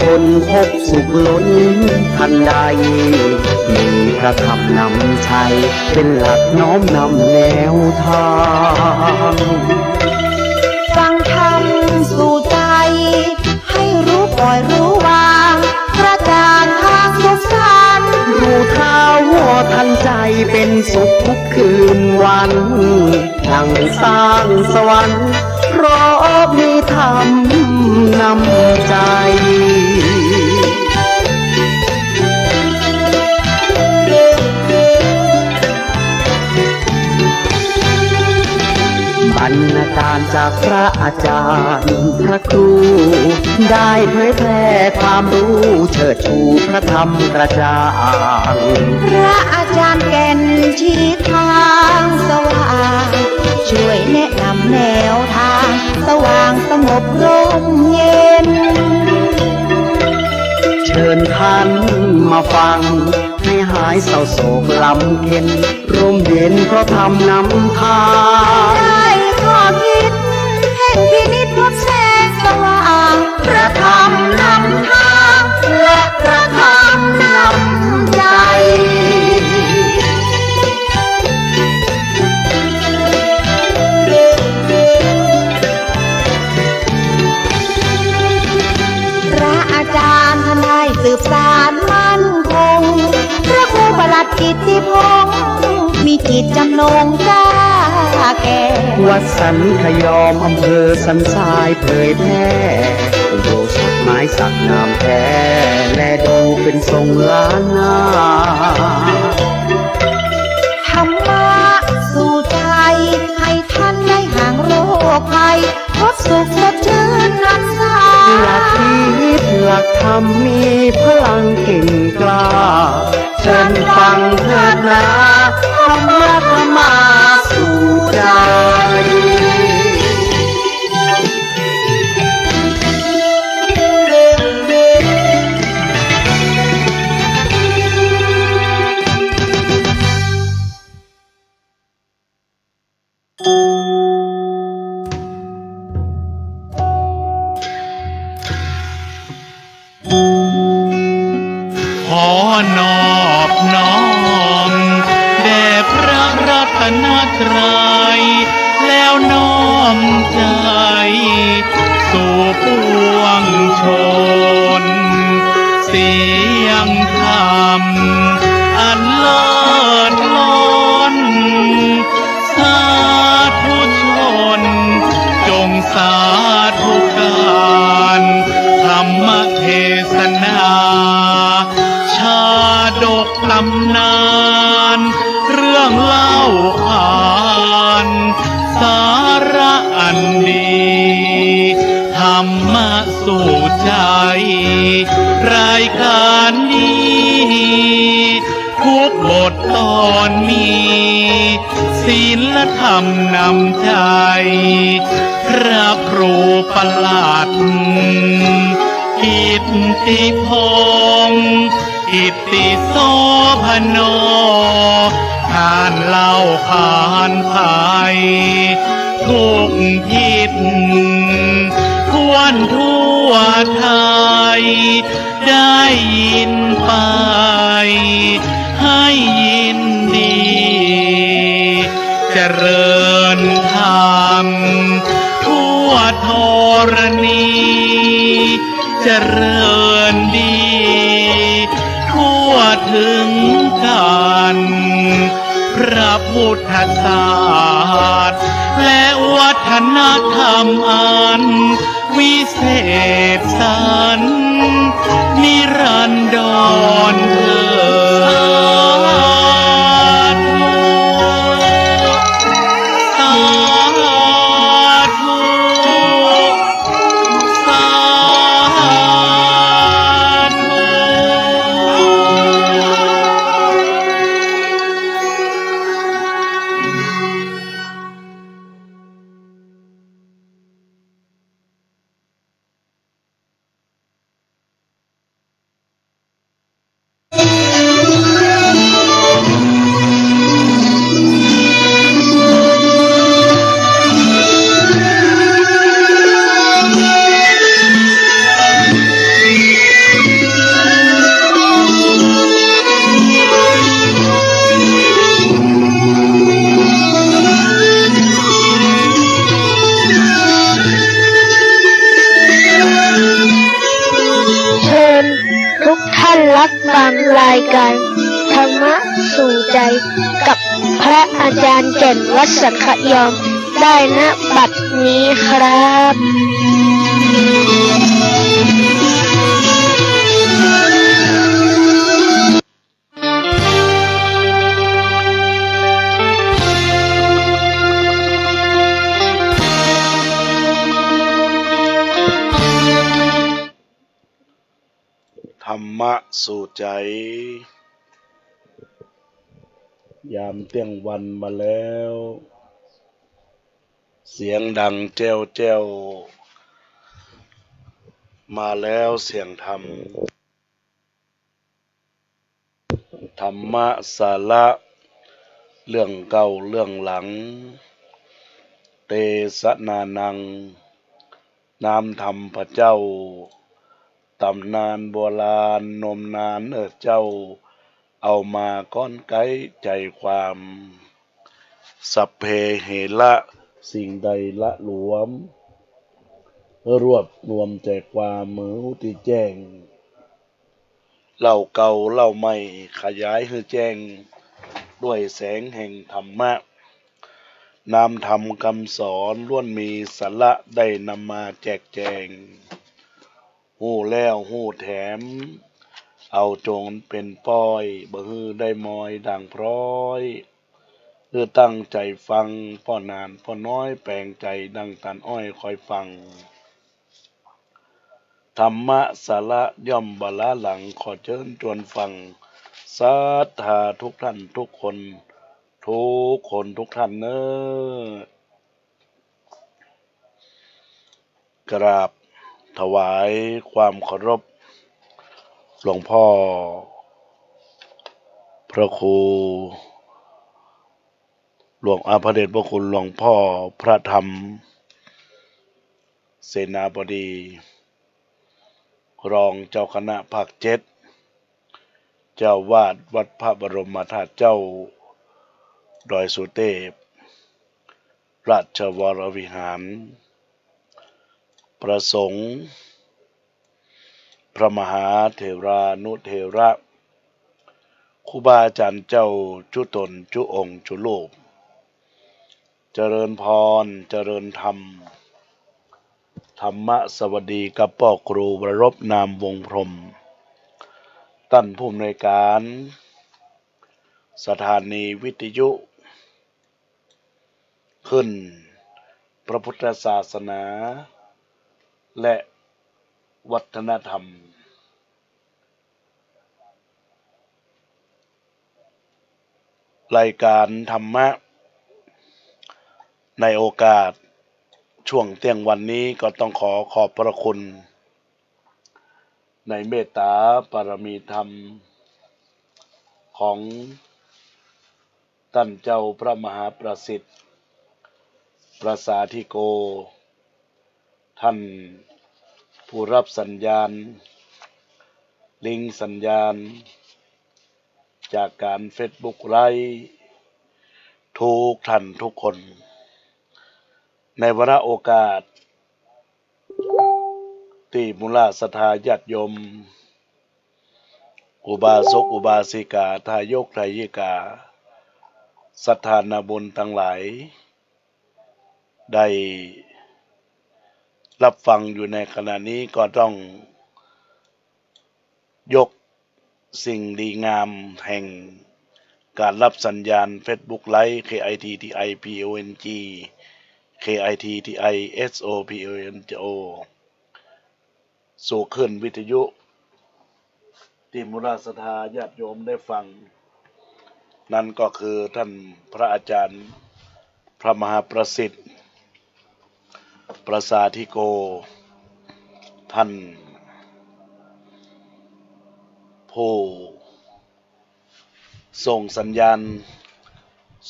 คนพบสุขล้นทันใดมีพระธรรมนำชัยเป็นหลักน้อมนำแนวทางฟังธรรมสู่ใจให้รู้ปล่อยรู้วางพระจานทางสุขสันต์รู้เท้าว่าทันใจเป็นสุขทุกคืนวันดังสร้างสวรรค์เพราะมีธรรมนำใจบรรณาการจากพระอาจารย์พระครูได้เผยแพร่ความรู้เชิดชูพระธรรมกระจ่างพระอาจารย์แก่นชี้ทางสว่างช่วยแนะนำแนวทางสว่างสงบร่มเย็นเชิญท่านมาฟังให้หายเศร้าโศกลำเค็ญร่มเย็นเพราะธรรมนำทางได้ข้อคิดแห่งพินิจพบแสงสว่างพระธรรมนำทางและพระธรรมนำใจพระอาจารย์ท่านได้สืบสานมั่นคงพระครูประหลัดกิตติพงศ์มีจิตจำนงกล้าแก่วัดสันขยอมอำเภอสันทรายเผยแพร่โดสดไม้สักงามแท้และดูเป็นทรงล้านนาธรรมะสู่ใจให้ท่านได้ห่างโรคภัยพบสุขสดชื่นรักษาหลักคิดหลักธรรมมีพลังเก่งกล้าเชิญฟังเถิดนะธรรมะธรรมาสู่ใจขอนอบน้อมแด่พระรัตนตรัยแล้วน้อมใจสู่ปวงชนเสียงธรรมอันเลิศล้นสาธุชนจงสาธุการธรรมเทศนาชาดกตำนานเรื่องเล่าขานสาระอันดีธรรมะสู่ใจรายการนี้ทุกบทตอนมีศีลธรรมนำใจพระครูประหลัดกิตติพงศ์กิตติโสพโนท่านเล่าขานไทยทุกทิศทั่วทั่วไทยได้ยินไปให้ยินดีเจริญธรรมทั่วธรณีเจริญดีทั่วถึงกันพระพุทธศาสตร์และวัฒนธรรมอันวิเศษสันนิรันดรเถิดสาธุสาธุ Thank you. ฟังรายการธรรมะสู่ใจกับพระอาจารย์แก่นวัดสังขยอมได้ณบัดนี้ครับ ธรรมะสู่ใจ ยามเที่ยงวันมาแล้ว เสียงดังแจ้วแจ้วมาแล้วเสียงธรรม ธรรมะสาระเรื่องเก่าเรื่องหลัง เตสนานัง นามธรรมพระเจ้า ตำนานโบราณนมนานเจ้า เอามาก้อนไกใจความสัพเพเหระสิ่งใดละหลวมรวบรวมใจความมือที่แจ้งเล่าเก่าเล่าใหม่ขยายให้แจ้งด้วยแสงแห่งธรรมะนามธรรมคำสอนล้วนมีสาระได้นำมาแจกแจงหู้แล้วหู้แถมเอาโจงเป็นป้อยบ่ฮือได้มอยดังพร้อยตั้งใจฟังพ่อนานพ่อน้อยแปลงใจดังตันอ้อยคอยฟังธรรมะสาระย่อมบาลาหลังขอเชิญชวนฟังศรัทธาทุกท่านทุกคนทุกท่านเนอกราบถวายความเคารพหลวงพ่อพระครูหลวงพระเดชพระคุณหลวงพ่อพระธรรมเสนาบดีรองเจ้าคณะภาค7เจ้าวาดวัดพระบรมธาตุเจ้าดอยสุเทพราชวรวิหารประสงค์พระมหาเถรานุเถระครูบาอาจารย์เจ้าจุตนจุองค์จุลูกเจริญพรเจริญธรรมธรรมะสวัสดีกับพ่อครูวรบนามวงพรหมท่านผู้อำนวยการสถานีวิทยุขึ้นพระพุทธศาสนาและวัฒนธรรมรายการธรรมะในโอกาสช่วงเที่ยงวันนี้ก็ต้องขอบพระคุณในเมตตาปรมีธรรมของท่านเจ้าพระมหาประสิทธิ์ประสาธิโกท่านผู้รับสัญญาณลิงก์สัญญาณจากการเฟซบุ๊กไลฟ์ทุกท่านทุกคนในวาระโอกาสที่มุลาศรัทธาญาติโยมอุบาสกอุบาสิกาทายกทายิกาศรัทธานาบุญทั้งหลายได้รับฟังอยู่ในขณะนี้ก็ต้องยกสิ่งดีงามแห่งการรับสัญญาณ Facebook Live KITTIPONG KITTISOPONGO สู่ขึ้นวิทยุที่มุราศรัทธาญาติโยมได้ฟังนั่นก็คือท่านพระอาจารย์พระมหาประสิทธิ์ประสาธิโกท่านผู้ส่งสัญญาณ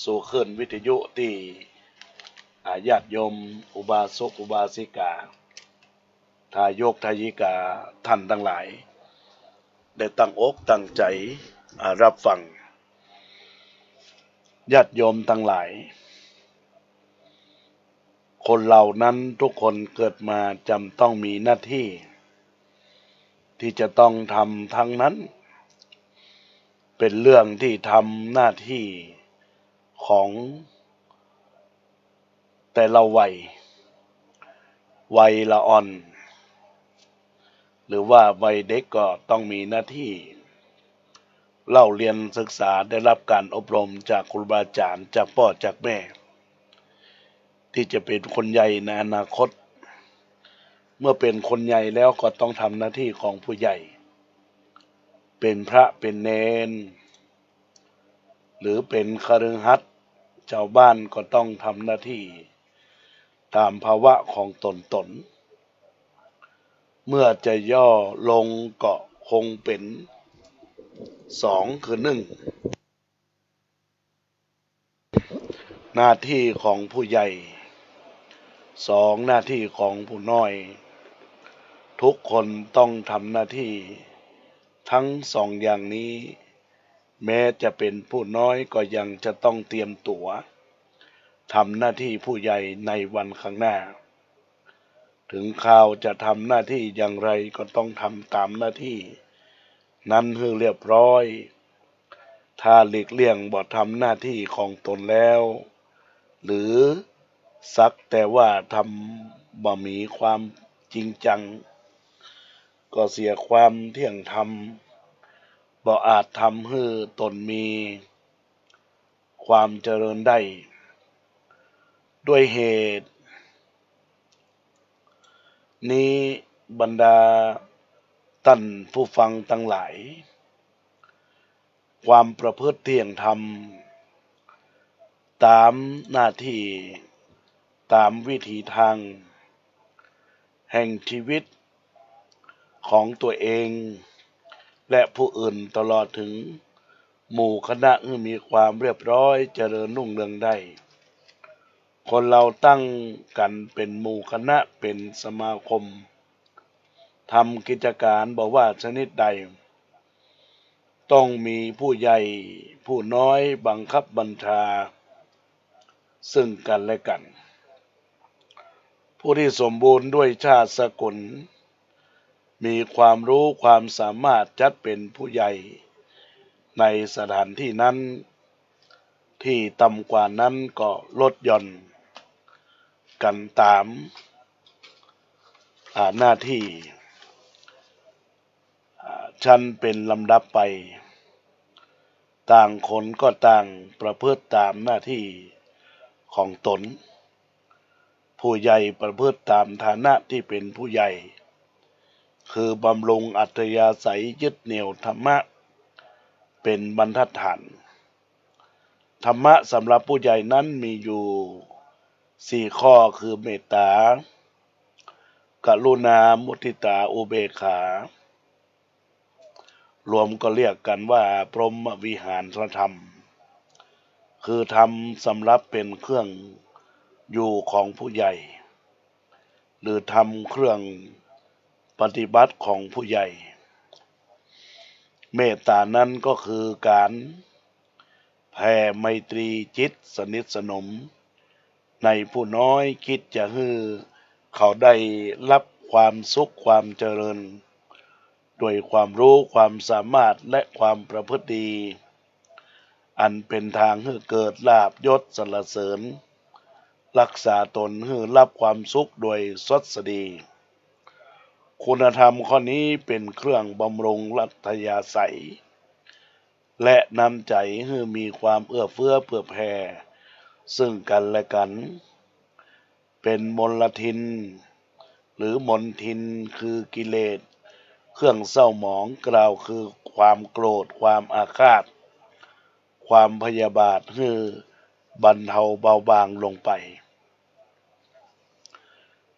สู่ขึ้นวิทยุที่ญาติโยมอุบาสกอุบาสิกาทายกทายิกาท่านทั้งหลายได้ตั้งอกตั้งใจรับฟังญาติโยมทั้งหลายคนเหล่านั้นทุกคนเกิดมาจำต้องมีหน้าที่ที่จะต้องทำทั้งนั้น เป็นเรื่องที่ทำหน้าที่ของแต่ละวัยละอ่อนหรือว่าวัยเด็กก็ต้องมีหน้าที่เล่าเรียนศึกษาได้รับการอบรมจากครูบาอาจารย์จากพ่อจากแม่ที่จะเป็นคนใหญ่ในอนาคตเมื่อเป็นคนใหญ่แล้วก็ต้องทำหน้าที่ของผู้ใหญ่เป็นพระเป็นเณรหรือเป็นคฤหัสถ์ชาวบ้านก็ต้องทำหน้าที่ตามภาวะของตนเมื่อจะย่อลงก็คงเป็นสองคือหนึ่งหน้าที่ของผู้ใหญ่สองหน้าที่ของผู้น้อยทุกคนต้องทำหน้าที่ทั้งสองอย่างนี้แม้จะเป็นผู้น้อยก็ยังจะต้องเตรียมตัวทำหน้าที่ผู้ใหญ่ในวันข้างหน้าถึงข่าวจะทำหน้าที่อย่างไรก็ต้องทำตามหน้าที่นั้นให้เรียบร้อยถ้าหลีกเลี่ยงบ่ทำหน้าที่ของตนแล้วหรือสักแต่ว่าทำบ่มีความจริงจังก็เสียความเที่ยงธรรมบ่อาจทำให้ตนมีความเจริญได้ด้วยเหตุนี้บรรดาท่านผู้ฟังทั้งหลายความประพฤติเที่ยงธรรมตามหน้าที่ตามวิถีทางแห่งชีวิตของตัวเองและผู้อื่นตลอดถึงหมู่คณะให้มีความเรียบร้อยเจริญรุ่งเรืองได้คนเราตั้งกันเป็นหมู่คณะเป็นสมาคมทำกิจการบอกว่าชนิดใดต้องมีผู้ใหญ่ผู้น้อยบังคับบัญชาซึ่งกันและกันผู้ที่สมบูรณ์ด้วยชาติสกุลมีความรู้ความสามารถจัดเป็นผู้ใหญ่ในสถานที่นั้นที่ต่ำกว่านั้นก็ลดหย่อนกันตามหน้าที่ชั้นเป็นลำดับไปต่างคนก็ต่างประพฤติตามหน้าที่ของตนผู้ใหญ่ประพฤติตามฐานะที่เป็นผู้ใหญ่คือบำรุงอัธยาศัยยึดเหนี่ยวธรรมะเป็นบรรทัดฐานธรรมะสำหรับผู้ใหญ่นั้นมีอยู่4ข้อคือเมตตากรุณามุทิตาอุเบกขารวมก็เรียกกันว่าพรหมวิหารธรรมคือธรรมสำหรับเป็นเครื่องอยู่ของผู้ใหญ่หรือธรรมเครื่องปฏิบัติของผู้ใหญ่เมตตานั้นก็คือการแผ่ไมตรีจิตสนิทสนมในผู้น้อยคิดจะให้เขาได้รับความสุขความเจริญด้วยความรู้ความสามารถและความประพฤติดีอันเป็นทางให้เกิดลาภยศสรรเสริญรักษาตนให้รับความสุขโดยสดสดีคุณธรรมข้อนี้เป็นเครื่องบำรุงอัธยาศัยและน้ำใจให้มีความเอื้อเฟื้อเผื่อแผ่ซึ่งกันและกันเป็นมลทินหรือมลทินคือกิเลสเครื่องเศร้าหมองกล่าวคือความโกรธความอาฆาตความพยาบาทให้บรรเทาเบาบางลงไป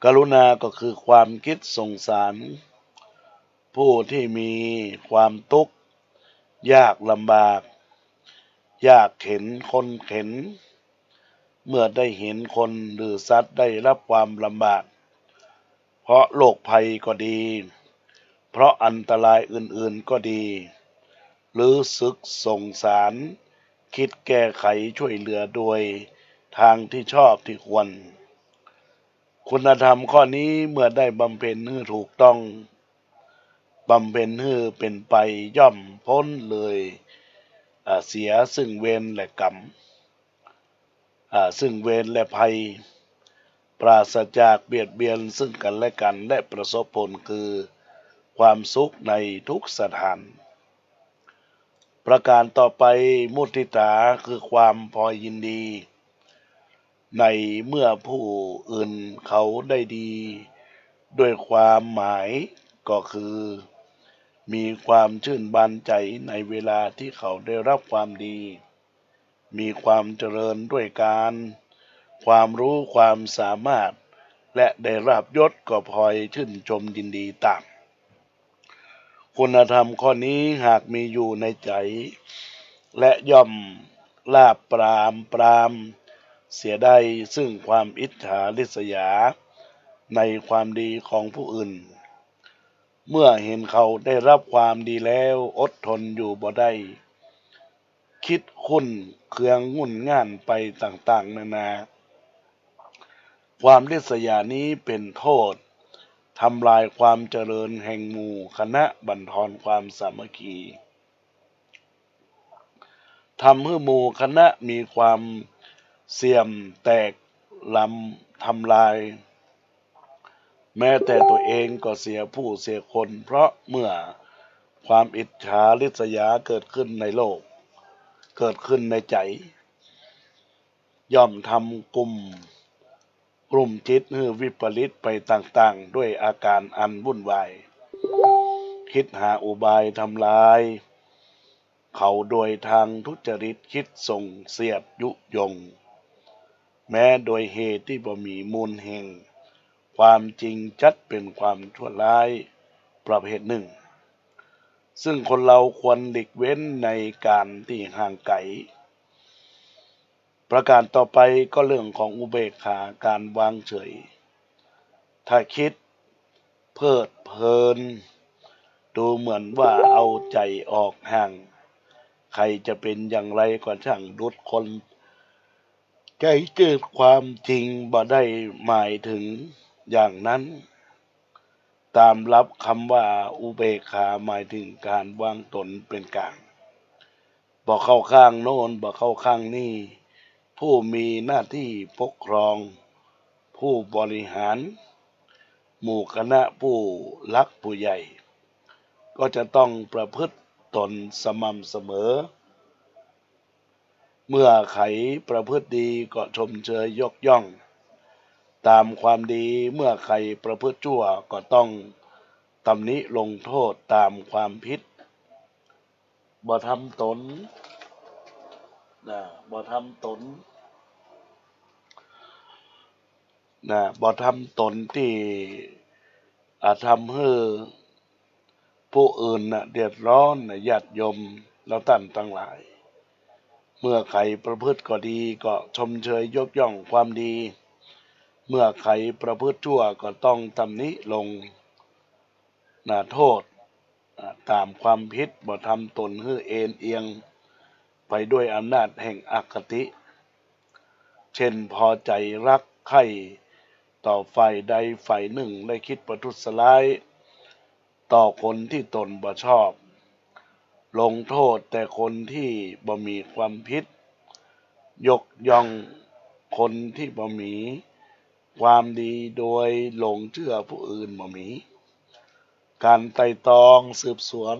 กรุณาก็คือความคิดสงสารผู้ที่มีความทุกข์ยากลำบากยากเข็นคนเข็นเมื่อได้เห็นคนหรือสัตว์ได้รับความลำบากเพราะโรคภัยก็ดีเพราะอันตรายอื่นๆก็ดีหรือสึกสงสารคิดแก้ไขช่วยเหลือโดยทางที่ชอบที่ควรคุณธรรมข้อนี้เมื่อได้บำเพ็ญให้ถูกต้องบำเพ็ญให้เป็นไปย่อมพ้นเลย เสียซึ่งเวรและกรรมซึ่งเวรและภัยปราศจากเบียดเบียนซึ่งกันและกันและประสบผลคือความสุขในทุกสถานประการต่อไปมุทิตาคือความพอยินดีในเมื่อผู้อื่นเขาได้ดีด้วยความหมายก็คือมีความชื่นบานใจในเวลาที่เขาได้รับความดีมีความเจริญด้วยการความรู้ความสามารถและได้รับยศก็พลอยชื่นชมยินดีตามคุณธรรมข้อนี้หากมีอยู่ในใจและย่อมลาบปรามเสียได้ซึ่งความอิจฉาริษยาในความดีของผู้อื่นเมื่อเห็นเขาได้รับความดีแล้วอดทนอยู่บ่ได้คิดคุ้นเคืองงุ่นง่านไปต่างๆนานาความริษยานี้เป็นโทษทำลายความเจริญแห่งหมู่คณะบั่นทอนความสามัคคีทำให้หมู่คณะมีความเสื่อมแตกลำทำลายแม้แต่ตัวเองก็เสียผู้เสียคนเพราะเมื่อความอิจฉาริษยาเกิดขึ้นในโลกเกิดขึ้นในใจย่อมทำกลุ่มจิตให้วิปริตไปต่างๆด้วยอาการอันวุ่นวายคิดหาอุบายทำลายเขาโดยทางทุจริตคิดส่งเสียดยุยงแม้โดยเหตุที่บ่มีมูลแห่งความจริงจัดเป็นความชั่วร้ายประเภทหนึ่งซึ่งคนเราควรหลีกเว้นในการที่ห่างไกลประการต่อไปก็เรื่องของอุเบกขาการวางเฉยถ้าคิดเพลิดเพลินดูเหมือนว่าเอาใจออกห่างใครจะเป็นอย่างไรก็ช่างดุจคนใจเกิดความจริงบ่ได้หมายถึงอย่างนั้นตามรับคำว่าอุเบกขาหมายถึงการวางตนเป็นกลางบ่เข้าข้างโน้นบ่เข้าข้างนี่ผู้มีหน้าที่ปกครองผู้บริหารหมู่คณะผู้รักผู้ใหญ่ก็จะต้องประพฤติตนสม่ำเสมอเมื่อใครประพฤติดีก็ชมเชยยกย่องตามความดีเมื่อใครประพฤติชั่วก็ต้องตำหนิลงโทษตามความผิดบ่ทำตนบ่ทำตนบ่ทำตนที่ทำให้ผู้อื่นเดือดร้อนญาติโยมแล้วท่านทั้งหลายเมื่อใครประพฤติก็ดีก็ชมเชยยกย่องความดีเมื่อใครประพฤติชั่วก็ต้องตำหนิลงโทษตามความผิดบ่ทำตนให้เอ็นเอียงไปด้วยอำนาจแห่งอคติเช่นพอใจรักใคร่ต่อฝ่ายใดฝ่ายหนึ่งได้คิดประทุษร้ายต่อคนที่ตนบ่ชอบลงโทษแต่คนที่บ่มีความผิดยกย่องคนที่บ่มีความดีโดยหลงเชื่อผู้อื่นบ่มีการไต่ตรองสืบสวน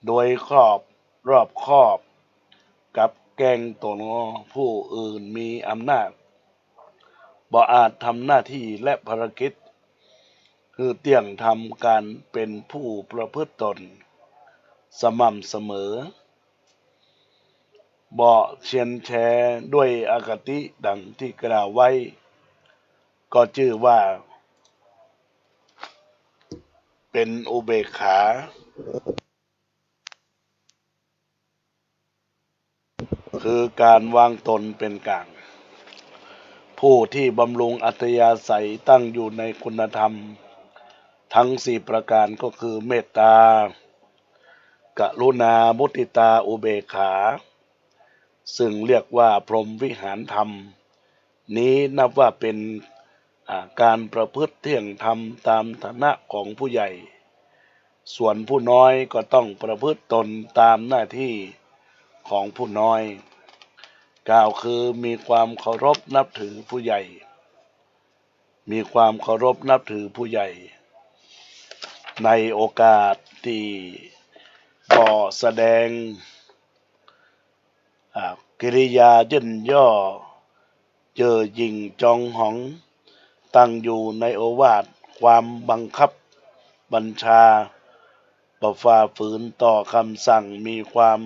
โดยรอบคอบกับแกล้งตนผู้อื่นมีอำนาจบ่อาจทำหน้าที่และภารกิจคือเตี่ยงทำการเป็นผู้ประพฤติตนสม่ำเสมอบ่เชียนแชด้วยอคติดังที่กล่าวไว้ก็ชื่อว่าเป็นอุเบกขาคือการวางตนเป็นกลางผู้ที่บำรุงอัธยาศัยตั้งอยู่ในคุณธรรมทั้ง4ประการก็คือเมตตากรุณามุทิตาอุเบกขาซึ่งเรียกว่าพรหมวิหารธรรมนี้นับว่าเป็นการประพฤติเที่ยงธรรมตามฐานะของผู้ใหญ่ส่วนผู้น้อยก็ต้องประพฤติตนตามหน้าที่ ของผู้น้อยกล่าวคือมีความเคารพนับถือผู้ใหญ่มีความเคารพนับถือผู้ใหญ่ในโอกาสที่ก่อแสดงกิริยาเย่นย่อเจอหยิ่งจองหองตั้งอยู่ในโอวาทความบังคับบัญชาประฝ่าฝืนต่อคำสั่งมีความ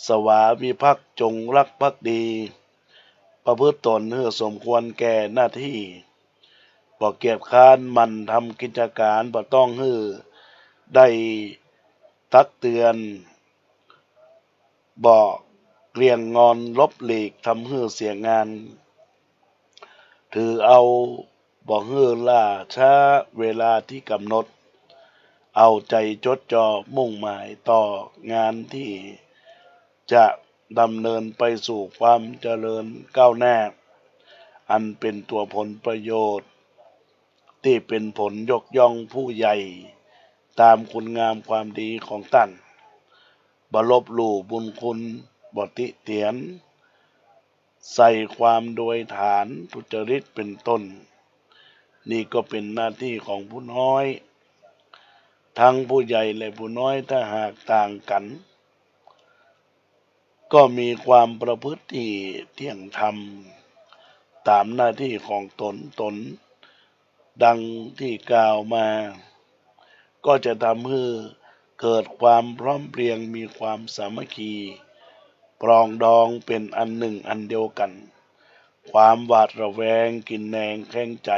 สวามิภักดิ์จงรักภักดีประพฤติตนให้สมควรแก่หน้าที่บ่เกียจคร้านมันทำกิจการบ่ต้องให้ได้ตักเตือนบ่เกลียงงอนลบหลีกทำให้เสียงานถือเอาบ่ให้ล่าช้าเวลาที่กำหนดเอาใจจดจ่อมุ่งหมายต่องานที่จะดำเนินไปสู่ความเจริญก้าวหน้าอันเป็นตัวผลประโยชน์ที่เป็นผลยกย่องผู้ใหญ่ตามคุณงามความดีของท่านบ่ลบหลู่บุญคุณบ่ติเตียนใส่ความโดยฐานทุจริตเป็นต้นนี่ก็เป็นหน้าที่ของผู้น้อยทั้งผู้ใหญ่และผู้น้อยถ้าหากต่างกันก็มีความประพฤติที่เที่ยงธรรมตามหน้าที่ของตนดังที่กล่าวมาก็จะทำให้เกิดความพร้อมเพรียงมีความสามัคคีปรองดองเป็นอันหนึ่งอันเดียวกันความหวาดระแวงกินแหนงแข้งใจ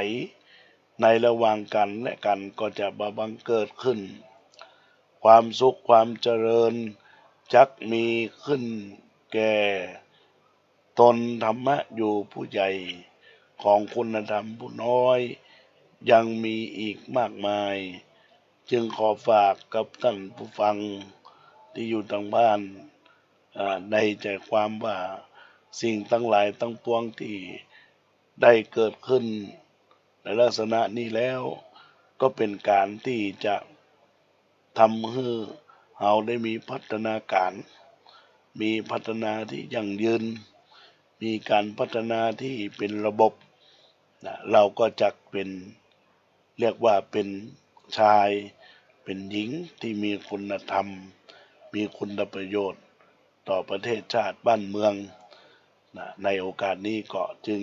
ในระหว่างกันและกันก็จะบังเกิดขึ้นความสุขความเจริญจักมีขึ้นแก่ตนธรรมะอยู่ผู้ใหญ่ของคุณธรรมผู้น้อยยังมีอีกมากมายจึงขอฝากกับท่านผู้ฟังที่อยู่ทางบ้านในใจความว่าสิ่งทั้งหลายทั้งปวงที่ได้เกิดขึ้นในลักษณะนี้แล้วก็เป็นการที่จะทำให้เราได้มีพัฒนาการมีพัฒนาที่ยั่งยืนมีการพัฒนาที่เป็นระบบเราก็จะเป็นเรียกว่าเป็นชายเป็นหญิงที่มีคุณธรรมมีคุณประโยชน์ต่อประเทศชาติบ้านเมืองในโอกาสนี้ก็จึง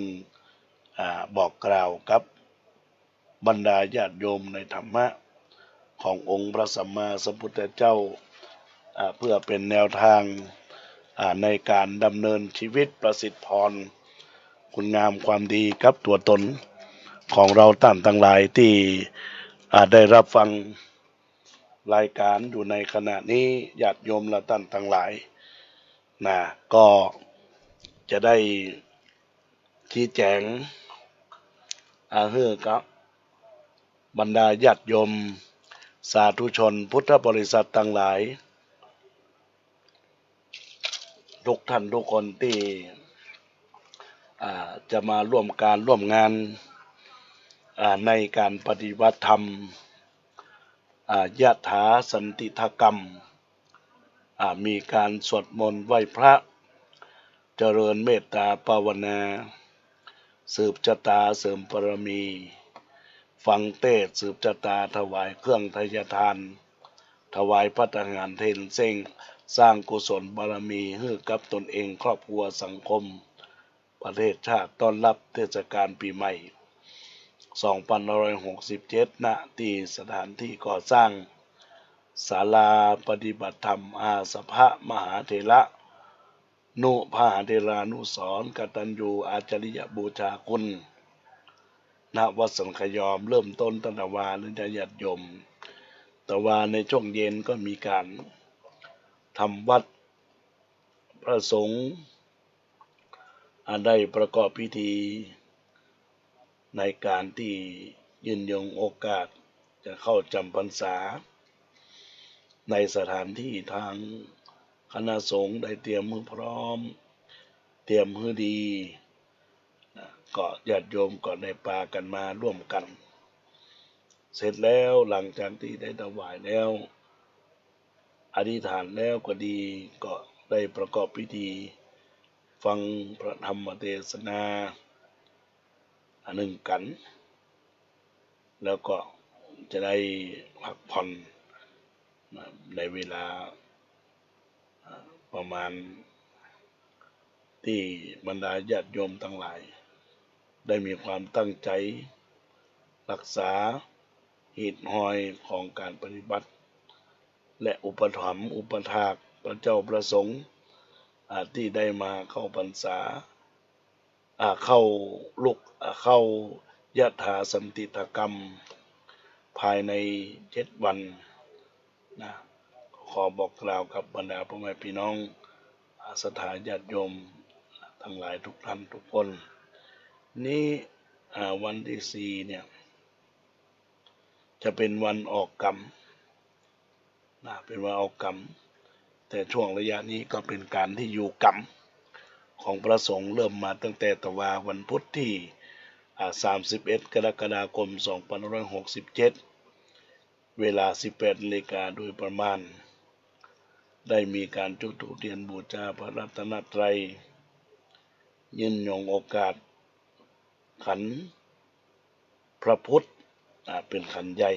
บอกกล่าวกับบรรดาญาติโยมในธรรมะขององค์พระสัมมาสัมพุทธเจ้าเพื่อเป็นแนวทางในการดำเนินชีวิตประสิทธิพรคุณงามความดีกับตัวตนของเราท่านทั้งหลายที่ได้รับฟังรายการอยู่ในขณะนี้ญาติโยมและท่านทั้งหลายก็จะได้ชี้แจงให้กับบรรดาญาติโยมสาธุชนพุทธบริษัททั้งหลายทุกท่านทุกคนที่จะมาร่วมงานในการปฏิบัติธรรมยะถาสันติธกรรมมีการสวดมนต์ไหว้พระเจริญเมตตาภาวนาสืบชะตาเสริมบารมีฟังเทศน์สืบชะตาถวายเครื่องทายทานถวายภัตตาหารเทศน์เส้งสร้างกุศลบารมีให้กับตนเองครอบครัวสังคมประเทศชาติต้อนรับเทศกาลปีใหม่2567 ณ ที่สถานที่ก่อสร้างศาลาปฏิบัติธรรมอาสภะมหาเถระนุภาเถรานุสรณ์กตัญญูอาจริยบูชาคุณณ วัดสังขยอมเริ่มต้นตั้งแต่วาและญาติโยมแต่ว่าในช่วงเย็นก็มีการทำวัดพระสงฆ์ได้ประกอบพิธีในการที่ยืนยงโอกาสจะเข้าจำพรรษาในสถานที่ทางคณะสงฆ์ได้เตรียมมือพร้อมเตรียมมือดีก็ญาติโยมก็ได้พากันมาร่วมกันเสร็จแล้วหลังจากที่ได้ถวายแล้วอธิษฐานแล้วก็ดีก็ ได้ประกอบพิธีฟังพระธรรมเทศนาหนึ่งกัน แล้วก็จะได้พักผ่อนในเวลาประมาณที่บรรดาญาติโยมทั้งหลายได้มีความตั้งใจรักษาหีดห้อยของการปฏิบัติและอุปถัมภ์อุปถากพระเจ้าประสงค์ที่ได้มาเข้าพรรษาเข้าเข้ายถาสันติกรรมภายใน7 วันนะขอบอกกล่าวกับบรรดาพ่อแม่พี่น้องศรัทธาญาติโยมทั้งหลายทุกท่านทุกคนนี้วันที่4เนี่ยจะเป็นวันออกกรรมเป็นวันออกกรรมแต่ช่วงระยะนี้ก็เป็นการที่อยู่กรรมของพระสงฆ์เริ่มมาตั้งแต่ตะวาวันพุธที่31 กรกฎาคม 2567 เวลา 18 นาฬิกาโดยประมาณได้มีการจุดธูปเทียนบูชาพระรัตนตรัยยินยงโอกาสขันพระพุทธเป็นขันใหญ่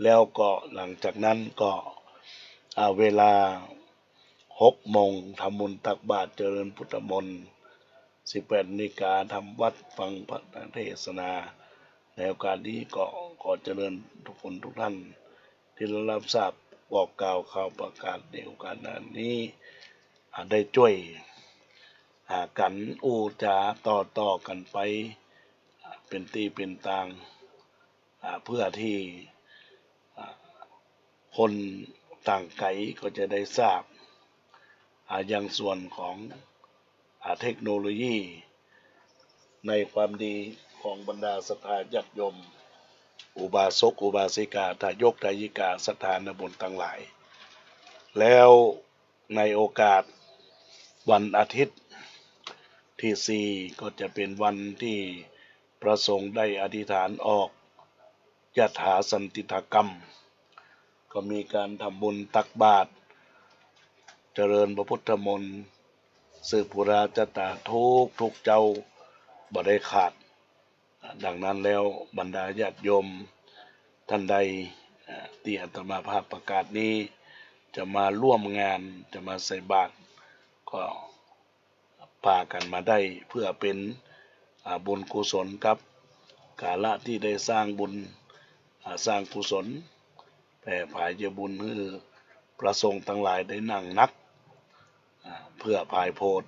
แล้วก็หลังจากนั้นก็เวลา6 โมงทำบุญตักบาตรเจริญพุทธมนต์ 18 นาฬิกาทำวัดฟังพระเทศนาในโอกาสนี้ก็ขอเจริญทุกคนทุกท่านที่รับทราบบอกกล่าวข่าวประกาศในโอกาสนี้ได้ช่วยกันจาต่อกันไปเป็นตีเป็นตางเพื่อที่คนต่างไกลก็จะได้ทราบอย่างส่วนของเทคโนโลยีในความดีของบรรดาศรัทธาญาติโยมอุบาสกอุบาสิกาทายกทายิกาศรัทธานบุญทั้งหลายแล้วในโอกาสวันอาทิตย์ที่4ก็จะเป็นวันที่พระสงฆ์ได้อธิษฐานออกยถาสันติกรรมก็มีการทำบุญตักบาตรเจริญพระพุทธมนต์สืบปุราจตาทุกเจ้าบ่ได้ขาดดังนั้นแล้วบรรดาญาติโยมท่านใดที่อาตมาภาพประกาศนี้จะมาร่วมงานจะมาใส่บาตรก็พากันมาได้เพื่อเป็นบุญกุศลครับกาละที่ได้สร้างบุญสร้างกุศลแผ่ภายเจบุญให้ประสงค์ทั้งหลายได้นั่งนักเพื่อภายโพธิ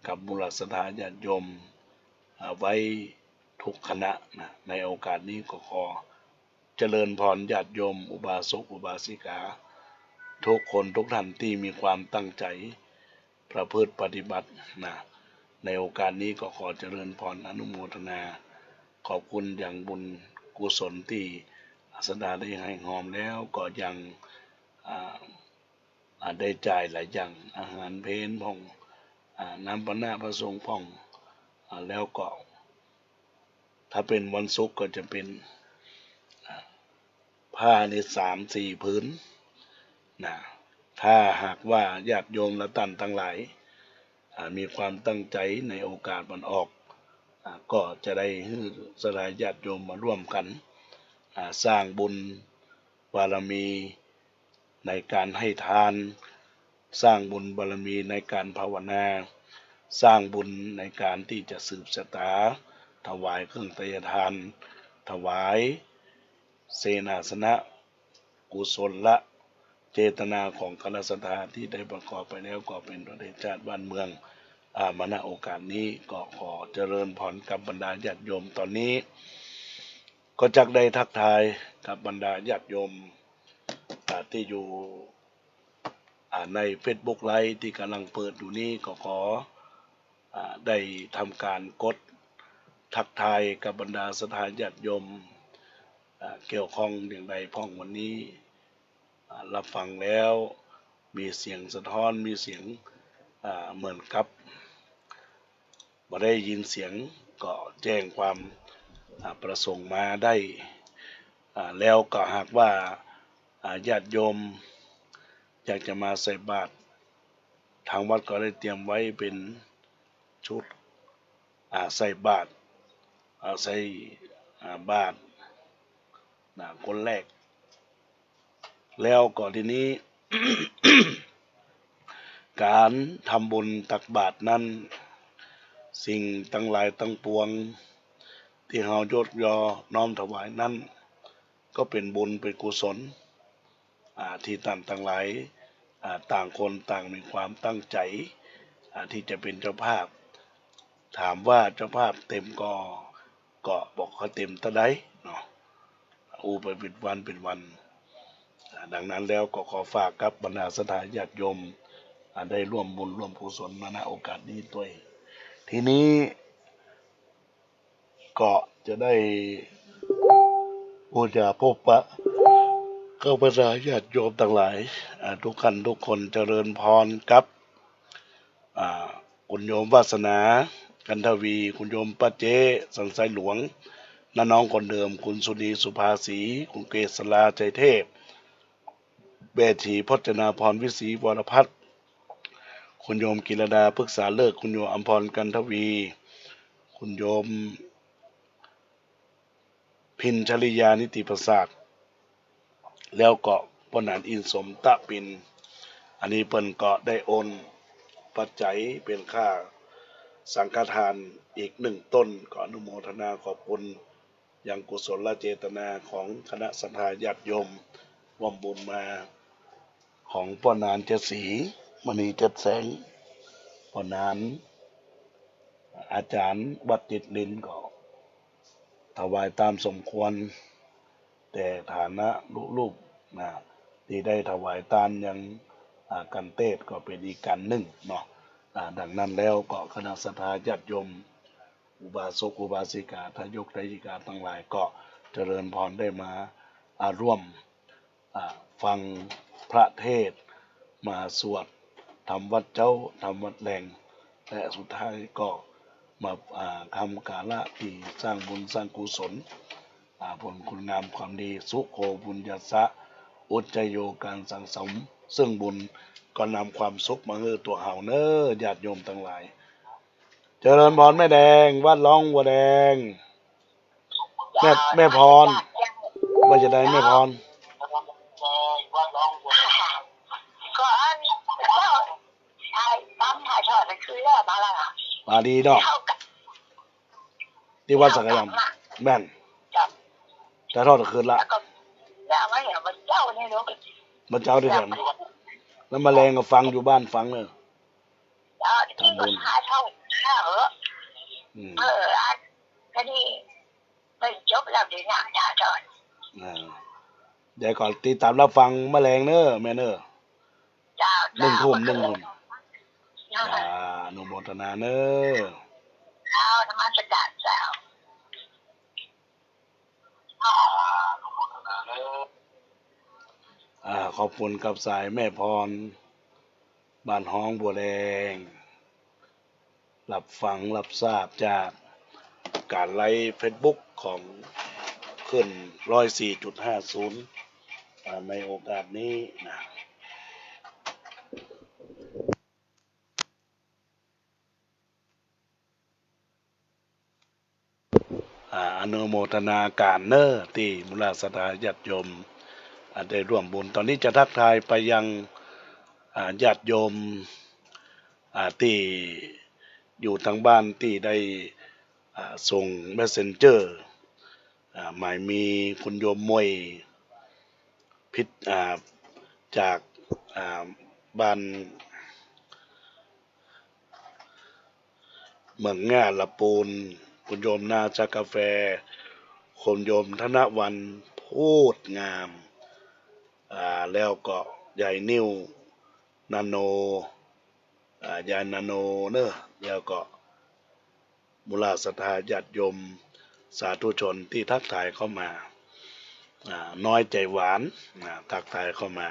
กับบุรศรัทธาญาติโยมไว้ทุกคณะในโอกาสนี้ก็ขอเจริญพรญาติโยมอุบาสกอุบาสิกาทุกคนทุกท่านที่มีความตั้งใจประพฤติปฏิบัติในโอกาสนี้ก็ขอเจริญพรอนุโมทนาขอบคุณอย่างบุญกุศลที่ศรัทธาได้ให้หอมแล้วก็ยังได้จ่ายหลายอย่างอาหารเพลพ่องน้ำปนาพระสงฆ์พ่องแล้วก็ถ้าเป็นวันศุกร์ก็จะเป็นผ้าใน3-4 ผืนถ้าหากว่าญาติโยมและท่านทั้งหลายมีความตั้งใจในโอกาสมันออกก็จะได้ให้ศรัทธาญาติโยมมาร่วมกันสร้างบุญบารมีในการให้ทานสร้างบุญบารมีในการภาวนาสร้างบุญในการที่จะสืบชะตาถวายเครื่องไตรทานถวายเสนาสนะกุศลละเจตนาของคณะศรัทธาที่ได้ประกอบไปแล้วก็เป็นประเทศชาติบ้านเมืองมาณโอกาสนี้ก็ขอเจริญพรกับบรรดาญาติโยมตอนนี้ก็จักได้ทักทายกับบรรดาญาติโยมที่อยู่ใน Facebook ไลฟ์ที่กำลังเปิดอยู่นี้ก็ขอได้ทำการกดทักทายกับบรรดาศรัทธาญาติโยมเกี่ยวข้องอย่างใดพ้องวันนี้รับฟังแล้วมีเสียงสะท้อนมีเสียงเหมือนกับบ่ได้ยินเสียงก็แจ้งความประสงค์มาได้แล้วก็หากว่าญาติโยมอยากจะมาใส่บาตร ทางวัดก็ได้เตรียมไว้เป็นชุดใส่บาตรใส่บาตรคนแรกแล้วก็ทีนี้ การทำบุญตักบาตรนั้นสิ่งทั้งหลายทั้งปวงที่เฮายกยอน้อมถวายนั้นก็เป็นบุญเป็นกุศลที่ท่านทั้งหลายต่างคนต่างมีความตั้งใจที่จะเป็นเจ้าภาพถามว่าเจ้าภาพเต็มก็บอกเขาเต็มตะไดเนาะไปเป็นวันดังนั้นแล้วก็ขอฝากกับบรรดาศรัทธาญาติโยมได้ร่วมบุญร่วมกุศลมาณโอกาสนี้ด้วยทีนี้ก็จะได้บูชาพบปะเข้าบรรดาญาติโยมทั้งหลายทุกท่านทุกคนเจริญพรกับคุณโยมวาสนากันทวีคุณโยมป้าเจ๊สันไซหลวงน้าน้องคนเดิมคุณสุนีสุภาสีคุณเกษราใจเทพเบถีพจนาพรวิศีวรพัฒน์คุณโยมกิรดาพฤกษาเลิกคุณโยมอัมพรกันทวีคุณโยมพินชลิยานิติประสาทแล้วก็ปนานอินสมตะปินอันนี้เปิ้นก็ได้โอนปัจจัยเป็นค่าสังฆทานอีก1 ต้นก็อนุโมทนาขอบคุณอย่างกุศลเจตนาของคณะศรัทธาญาติโยมร่วมบุญมาของปนานเจดศรีมณีเจ็ดแสงปนานอาจารย์วัดจิตลินก็ถวายตามสมควรแต่ฐานะลูกที่ได้ถวายทานยังกันเทศก็เป็นอีกการหนึ่งเนาะดังนั้นแล้วก็คณะศรัทธาญาติโยมอุบาสกอุบาสิกาทายกทายิกาทั้งหลายก็เจริญพรได้มาร่วมฟังพระเทศมาสวดทำวัดเจ้าทำวัดแรงและสุดท้ายก็มาทำกาละที่สร้างบุญสร้างกุศลผลคุณงามความดีสุโขบุญญาสะอุจจโยการสังสมซึ่งบุญก็นำความสุขมาให้ตัวเฮาเน้อญาติโยมทั้งหลายเจริญพรแม่แดงวัดร้องวัวแดงแม่พรว่าจะได้แม่พรก็ถ่ายทอดไปคือแล้วมาแล้วอ่ะมาดีเนาะที่วัดสักยามแม่นจะทอดคืนละแล้วไม่เห็นมันเจ้านี่เนาะมันเจ้าได้เห็นแล้วมาแรงก็ฟังอยู่บ้านฟังเนอะทำบุญหาเท่าเหรอแค่นี้ไม่จบแล้วเดี๋ยวอย่าจอดเดี๋ยวก่อนตีตามรับฟังแมลงเนอะแม่เนอะ1 ทุ่มอนุโมทนาเนอะธรรมสกัดเจ้าขอบคุณกับสายแม่พรบ้านห้องบัวแดงรับฟังรับทราบจากการไลฟ์ Facebook ของขึ้น 104.50 ในโอกาสนี้นะอนุโมทนาการเนอร์ที่มุลาศรัทธาญาติโยมได้ร่วมบุญตอนนี้จะทักทายไปยังญาติโยมที่อยู่ทางบ้านที่ได้ส่ง Messenger หมายมีคุณโยมมวยพิษจากบ้านเมืองง่าละปูนคุณโยมนาจากาแฟคุณโยมธนวันพูดงามแล้วก็ยายนิ้วนาโนยายนาโนเนอะแล้วก็มุลาศรัทธาญาติโยมสาธุชนที่ทักทายเข้ามาน้อยใจหวานทักทายเข้ามา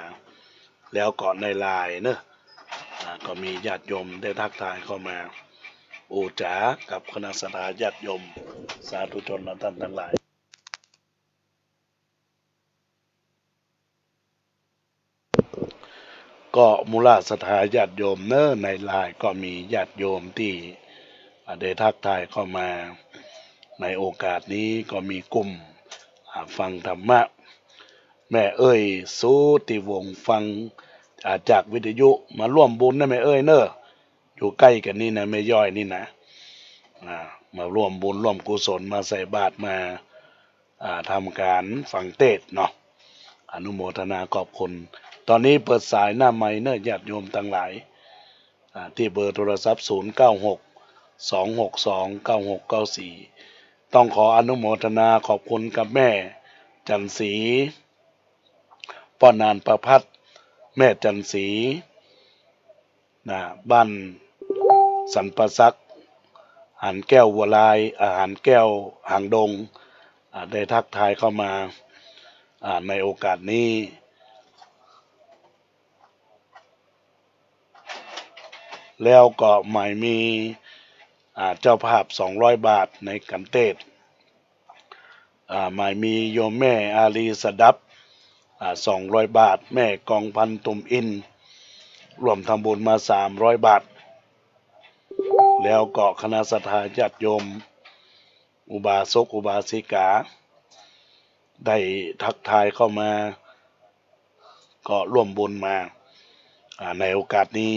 แล้วก็ในไลน์เนอะก็มีญาติโยมได้ทักทายเข้ามาอูจ๋ากับคณะศรัทธาญาติโยมสาธุชนและท่านทั้งหลาย ก็มูลศรัทธาญาติโยมเนอะในไลน์ก็มีญาติโยมที่ได้ทักทายเข้ามาในโอกาสนี้ก็มีกลุ่มฟังธรรมะแม่เอ้ยสูติวงศ์ฟังจากวิทยุมาร่วมบุญนะแม่เอ้ยเนอะอยู่ใกล้กันนี่นะแม่ย่อยนี่นะมาร่วมบุญร่วมกุศลมาใส่บาตรมาทำการฟังเทศน์เนาะอนุโมทนาขอบคุณตอนนี้เปิดสายหน้าไมค์เนอะญาติโยมทั้งหลายที่เบอร์โทรศัพท์0962629694ต้องขออนุโมทนาขอบคุณกับแม่จันสีป้อนานประพัฒแม่จันสีบ้านสันประซักหันแก้ววัวลายหันแก้วหางดงได้ทักทายเข้ามาในโอกาสนี้แล้วก็หมายมีเจ้าภาพ200 บาทในกันเทศหมายมีโยมแม่อาลีสดับ200 บาทแม่กองพันตุ่มอินรวมทำบุญมา300 บาทแล้วก็คณะสัตยาญาติโยมอุบาสกอุบาสิกาได้ทักทายเข้ามาก็ร่วมบุญมาในโอกาสนี้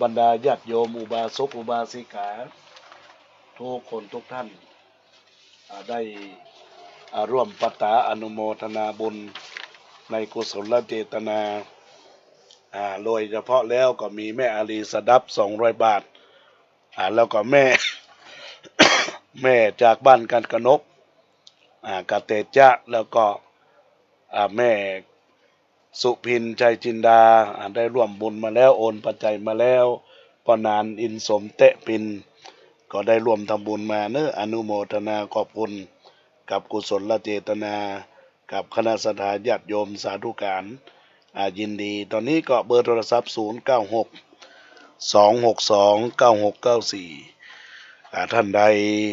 บรรดาญาติโยมอุบาสกอุบาสิกาทุกคนทุกท่านได้ร่วมปตาอนุโมทนาบุญในกุศลเจตนาโดยเฉพาะแล้วก็มีแม่อาลีสดับ200 บาทแล้วก็แม่ แม่จากบ้านกันกนกกะเตจะแล้วก็แม่สุพินชัยจินดาได้ร่วมบุญมาแล้วโอนปัจจัยมาแล้วปนานอินสมเตะปินก็ได้ร่วมทำบุญมาเนอะอนุโมทนาขอบคุณกับกุศลเจตนากับคณะสัตยาญาติโยมสาธุการยินดีตอนนี้ก็เบอร์โทรศัพท์0962629694ท่านใด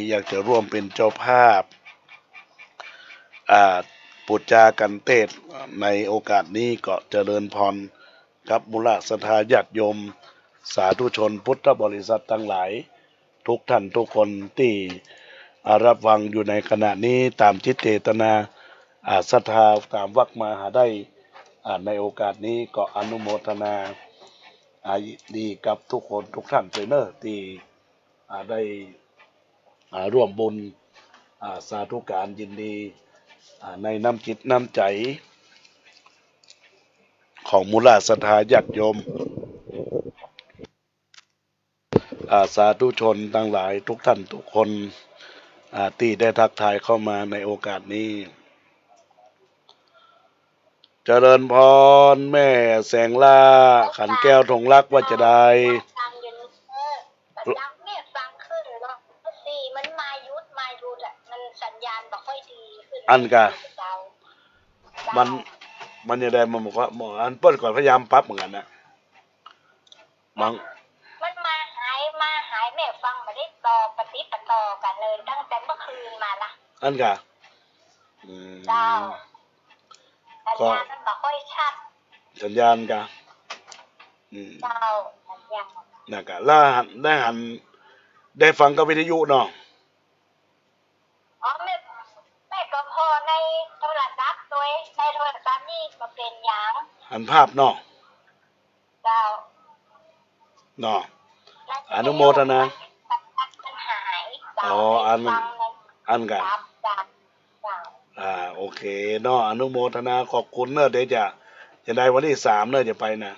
อยากจะร่วมเป็นเจ้าภาพปุจจากันเทศในโอกาสนี้ก็เจริญพรกับมูลศรัทธาญาติโยมสาธุชนพุทธบริษัททั้งหลายทุกท่านทุกคนที่รับฟังอยู่ในขณะนี้ตามจิตเจตนาศรัทธาตามวักมาหาได้ในโอกาสนี้ก็อนุโมทนาดีกับทุกคนทุกท่านเทรนเนอร์ที่ได้ร่วมบุญสาธุการยินดีในน้ำจิตน้ำใจของมูลศรัทธาญาติโยมสาธุชนทั้งหลายทุกท่านทุกคนที่ได้ทักทายเข้ามาในโอกาสนี้เจริญพรแม่แสงล่าขันแก้วธงรักว่าจะได้อันกะมันจะได้มาบอกว่าหมออันเปิ้ลก่อนพยายามปรับเหมือนกันนะมันหายแม่ฟังมาได้ต่อปฏิปต่อกันเลยตั้งแต่เมื่อคืนมาละอันกะเจ้าสัญญาณมันบอกค่อยชัดสัญญาณกะเจ้าสัญญาณน่ะกะล่าหันได้ฟังกับวิทยุเนาะแม่ก็พอในโทรศัพท์ตัวในโทรศัพท์นี่ก็เป็นอย่างหันภาพเนาะเจ้าเนาะอนุโมทนาอันกันโอเคเนาะอนุโมทนาขอบคุณเนอะเดี๋ยวจะได้วันที่3เนอะจะไปนะ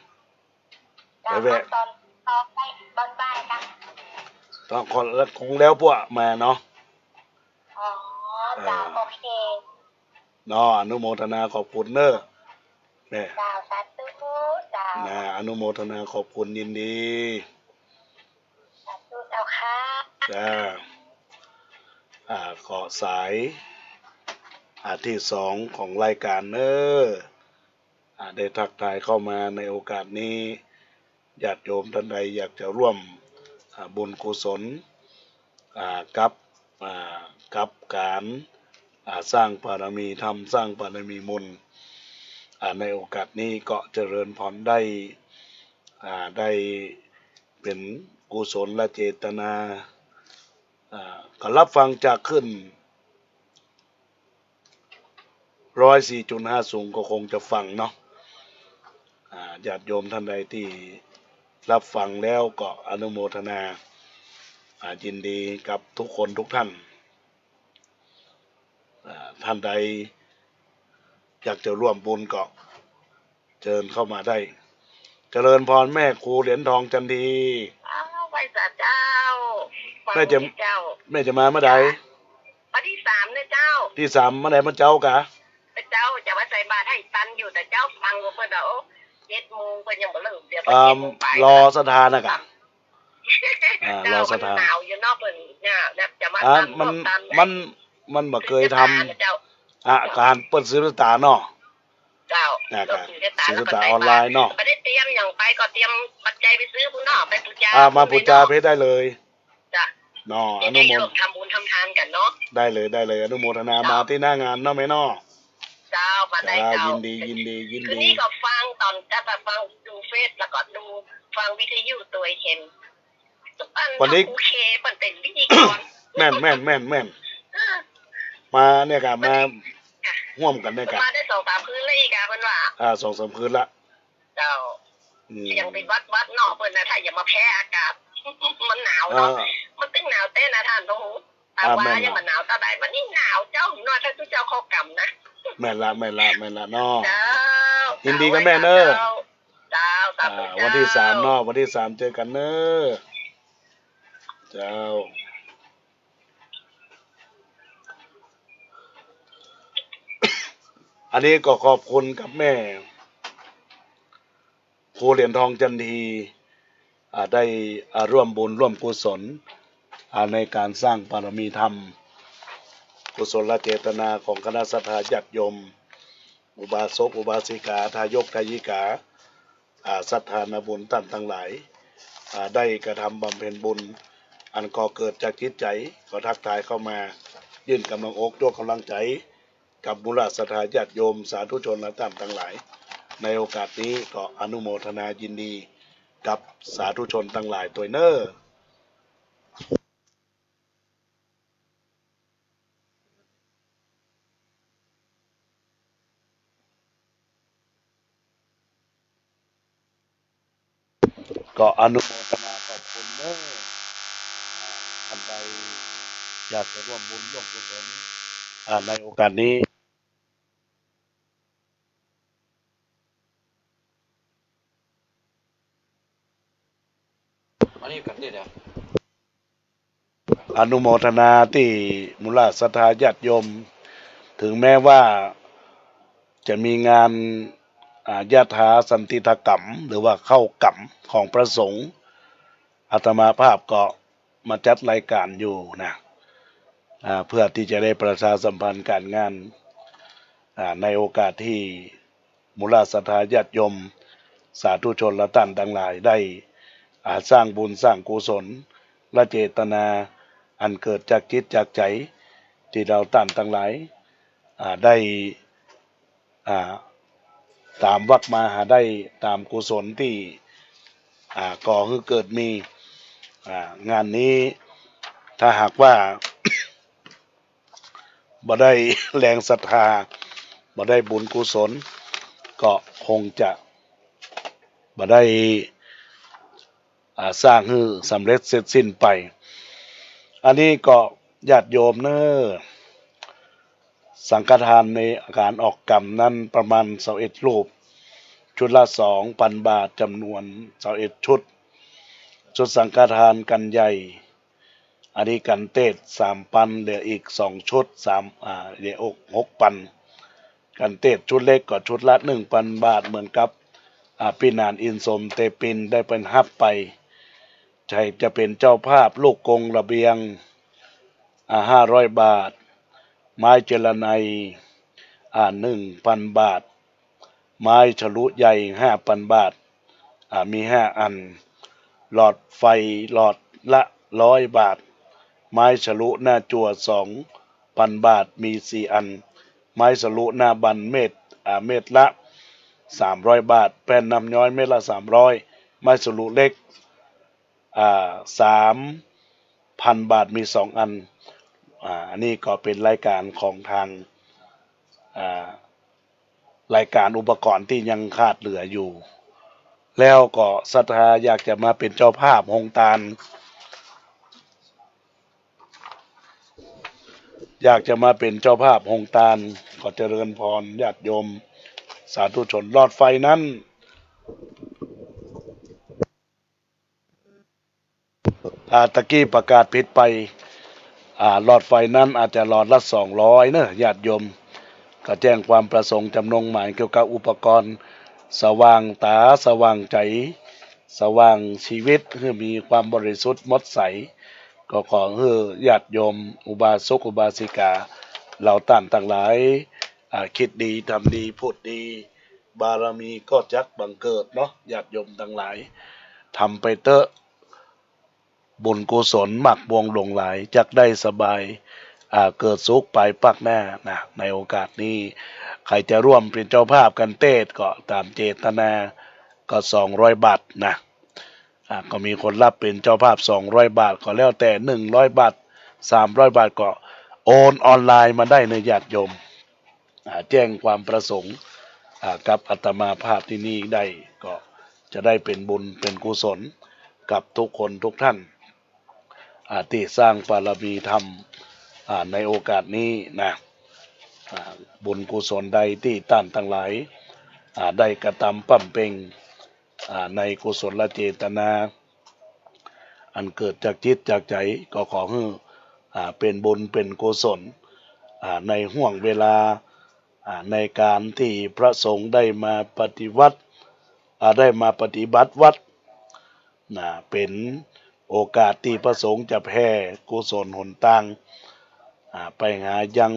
ไปแวะตอนบ่ายกันต้องคงแล้วพวกมาเนาะโอเคเนาะอนุโมทนาขอบคุณเนอะแม่สาธุนะอนุโมทนาขอบคุณยินดีเจ้าค่ะขอสาย ที่สองของรายการได้ทักทายเข้ามาในโอกาสนี้ญาติโยมท่านใดอยากจะร่วมบุญกุศลกับกับการสร้างบารมีธรรมสร้างบารมีมนต์ในโอกาสนี้ก็เจริญพรได้เป็นกุศลและเจตนาก็รับฟังจากขึ้น104.5 สูงก็คงจะฟังเนาะญาติโยมท่านใดที่รับฟังแล้วก็อนุโมทนายินดีกับทุกคนทุกท่านท่านใดอยากจะร่วมบุญก็เชิญเข้ามาได้เจริญพรแม่ครูเหรียญทองจันทีไหว้ศาลเจ้าแม่จะมาเมื่อใดวันที่3เนี่ยเจ้าที่3เมื่อใดมาเจ้ากะเจ้าจะมาใส่บาตรให้ตันอยู่แต่เจ้าฟังว่าเพิ่นเอา7 โมงเพิ่นยังบ่เริ่มเดี๋ยวรอสถานนะกะรอสถานหนาวอยู่นอกเพิ่นเนี่ยจะมามันบ่เคยทำการเปิดซื้อตาเนาะเจ้าซื้อตาออนไลน์เนาะไม่ได้เตรียมอย่างไปก็เตรียมปัจจัยไปซื้อพุ่นเนาะไปปูจามาปูจาเพชรได้เลยจ้ะเนาะอนุโมทนาทำบุญทำทานกันเนาะได้เลยอนุโมทนามาที่หน้างานเนาะแม่เนาะเจ้ามาได้เจ้ายินดีคืนนี้ก็ฟังตอนจะฟังดูเฟซแล้วก็ดูฟังวิทยุตัวเห็นวันนี้โอเคมันเป็นพิธีกรแม่นมาเนี่ยกันมาร่วมกันเนี่ยกันมาได้2-3 คืนเลยกันเพิ่นว่า2-3 คืนละเจ้ายังเป็นวัดเนาะเพิ่นน่ะถ้าอย่ามาแพ้อากาศมันหนาวเนาะมันตึงหนาวเต้นะท่านโอ้โหแต่ว่ายังมันหนาวตาใดมันนี่หนาวเจ้าน้อยถ้าเจ้าเข้ากรรมนะแม่ละเนาะยินดีกับแม่เนอะเจ้าวันที่3เนาะวันที่3เจอกันเนอะเจ้าอันนี้ก็ขอบคุณกับแม่ครูเหรียญทองจันทีได้ร่วมบุญร่วมกุศลในการสร้างบารมีธรรมกุศลเจตนาของคณะสัตยาติโยมอุบาสกอุบาสิกาทายกทายิกาศรัทธาบุญท่านทั้งหลายได้กระทำบำเพ็ญบุญอันก่อเกิดจากจิตใจก็ทักทายเข้ามายื่นกำลังอกยกกำลังใจกับบุรุษศรัทธาญาติโยมสาธุชนและท่านทั้งหลายในโอกาสนี้ก็อนุโมทนายินดีกับสาธุชนทั้งหลายตัวเนอก็อนุโมทนาขอบคุณเนอท่านใดอยากจะร่วมบุญร่วมกุศลในโอกาสนี้อนุโมทนาที่มูลศรัทธาญาติโยมถึงแม้ว่าจะมีงานญาติหาสันติธกรรมหรือว่าเข้ากรรมของพระสงฆ์อาตมาภาพก็มาจัดรายการอยู่นะเพื่อที่จะได้ประชาสัมพันธ์การงานในโอกาสที่มูลศรัทธาญาติโยมสาธุชนและท่านทั้งหลายได้สร้างบุญสร้างกุศลและเจตนาอันเกิดจากจิตจากใจที่เราท่านทั้งหลายได้ตามวักมาหาได้ตามกุศลที่ก่อให้เกิดมีงานนี้ถ้าหากว่า บ่ได้แรงศรัทธาบ่ได้บุญกุศลก็คงจะบ่ได้สร้างให้สำเร็จเสร็จสิ้นไปอันนี้ก็ญาติโยมเนอะสังฆทานในการออกกรรมนั้นประมาณ21 รูปชุดละ 2,000 บาทจำนวน21 ชุดสังฆทานกันใหญ่อันนี้กันเทศ3,000เหลืออีก2 ชุดเหลือ6,000กันเทศชุดเล็กก็ชุดละ 1,000 บาทเหมือนกับพี่นานอินสมเตปินได้เป็นฮับไปใช่จะเป็นเจ้าภาพลูกกงระเบียง500 บาทไม้เจรไน 1,000 บาท ไม้ฉลุใหญ่ 5,000 บาทมี5 อัน หลอดไฟหลอดละ100 บาท ไม้ฉลุหน้าจั่ว 2,000 บาทมี4 อัน ไม้ฉลุหน้าบันเม็ดละ300 บาท แผ่นน้ำย้อยเม็ดละ300 ไม้ฉลุเล็ก3,000 บาทมี2 อันอันนี้ก็เป็นรายการของทางรายการอุปกรณ์ที่ยังขาดเหลืออยู่ แล้วก็ศรัทธาอยากจะมาเป็นเจ้าภาพโฮงตาลอยากจะมาเป็นเจ้าภาพโฮงตาลก็เจริญพรญาติโยมสาธุชนหลอดไฟนั้นตะกี้ประกาศผิดไปหลอดไฟนั้นอาจจะหลอดละ200เนอะญาติโยมก็แจ้งความประสงค์จำนงหมายเกี่ยวกับอุปกรณ์สว่างตาสว่างใจสว่างชีวิตให้มีความบริสุทธิ์หมดใสก็ขอให้ญาติโยมอุบาสกอุบาสิกาเหล่าท่านทั้งหลายคิดดีทำดีพูดดีบารมีก็จักบังเกิดเนาะญาติโยมทั้งหลายทำไปเถอะบุญกุศลหมักบวงหลงไหลจักได้สบายเกิดสุขไปปักหน้านะในโอกาสนี้ใครจะร่วมเป็นเจ้าภาพกันเทศก็ตามเจตนาก็200 บาทนะก็มีคนรับเป็นเจ้าภาพ200 บาทก็แล้วแต่100 บาท300 บาทก็โอนออนไลน์มาได้ในญาติโยมแจ้งความประสงค์กับอาตมาภาพที่นี่ได้ก็จะได้เป็นบุญเป็นกุศลกับทุกคนทุกท่านที่สร้างบารมีธรรมในโอกาสนี้นะบุญกุศลใดที่ท่านทั้งหลายได้กระทำปั้มเป่งในกุศลเจตนาอันเกิดจากจิตจากใจก็ขอให้เป็นบุญเป็นกุศลในห่วงเวลาในการที่พระสงฆ์ได้มาปฏิบัติวัดเป็นโอกาสที่พระสงฆ์จะแผ่กุศลหนทางไปหายัง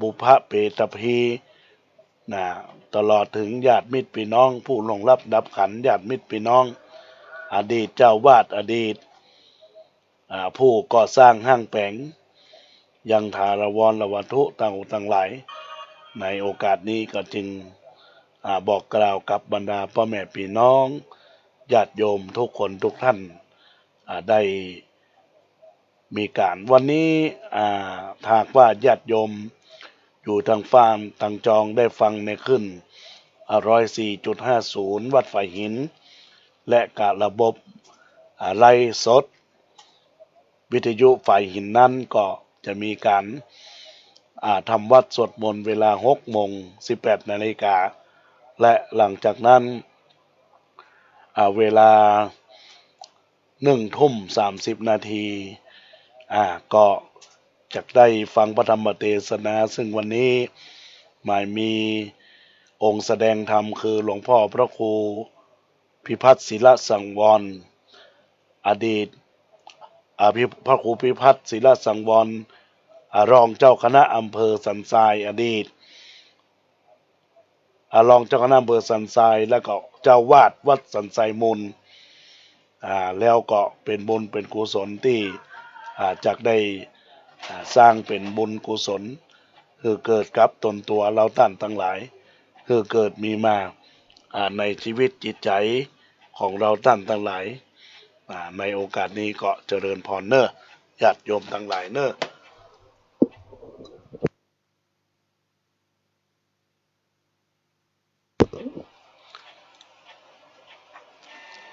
บุพเพตพีตลอดถึงญาติมิตรพี่น้องผู้ลงรับดับขันญาติมิตรพี่น้องอดีตเจ้าวาดอดีตผู้ก่อสร้างห้างแผงยังทารวรวัตถุต่างหลายในโอกาสนี้ก็จึงบอกกล่าวกับบรรดาพ่อแม่พี่น้องญาติโยมทุกคนทุกท่านได้มีการวันนี้หากว่าญาติโยมอยู่ทางฟาร์มทางจองได้ฟังในขึ้น104.50 วัดไฟหินและการระบบไลฟ์สดวิทยุไฟหินนั้นก็จะมีการทำวัดสวดมนต์เวลา 6:18 น.และหลังจากนั้นเวลา 1:30 น.ก็จะได้ฟังพระธรรมเทศนาซึ่งวันนี้หมายมีองค์แสดงธรรมคือหลวงพ่อพระครูพิพัฒน์ศิลสังวรอดีตพระครูพิพัฒน์ศิลสังวรรองเจ้าคณะอำเภอสันทรายอดีตรองเจ้าคณะอำเภอสันทรายแล้วก็เจ้าวาดวัดสันทรายมูลแล้วก็เป็นบุญเป็นกุศลที่จักได้สร้างเป็นบุญกุศลคือเกิดกับตนตัวเราท่านทั้งหลายคือเกิดมีมาในชีวิตจิตใจของเราท่านทั้งหลายในโอกาสนี้ก็เจริญพรเนอะญาติโยมทั้งหลายเนอะ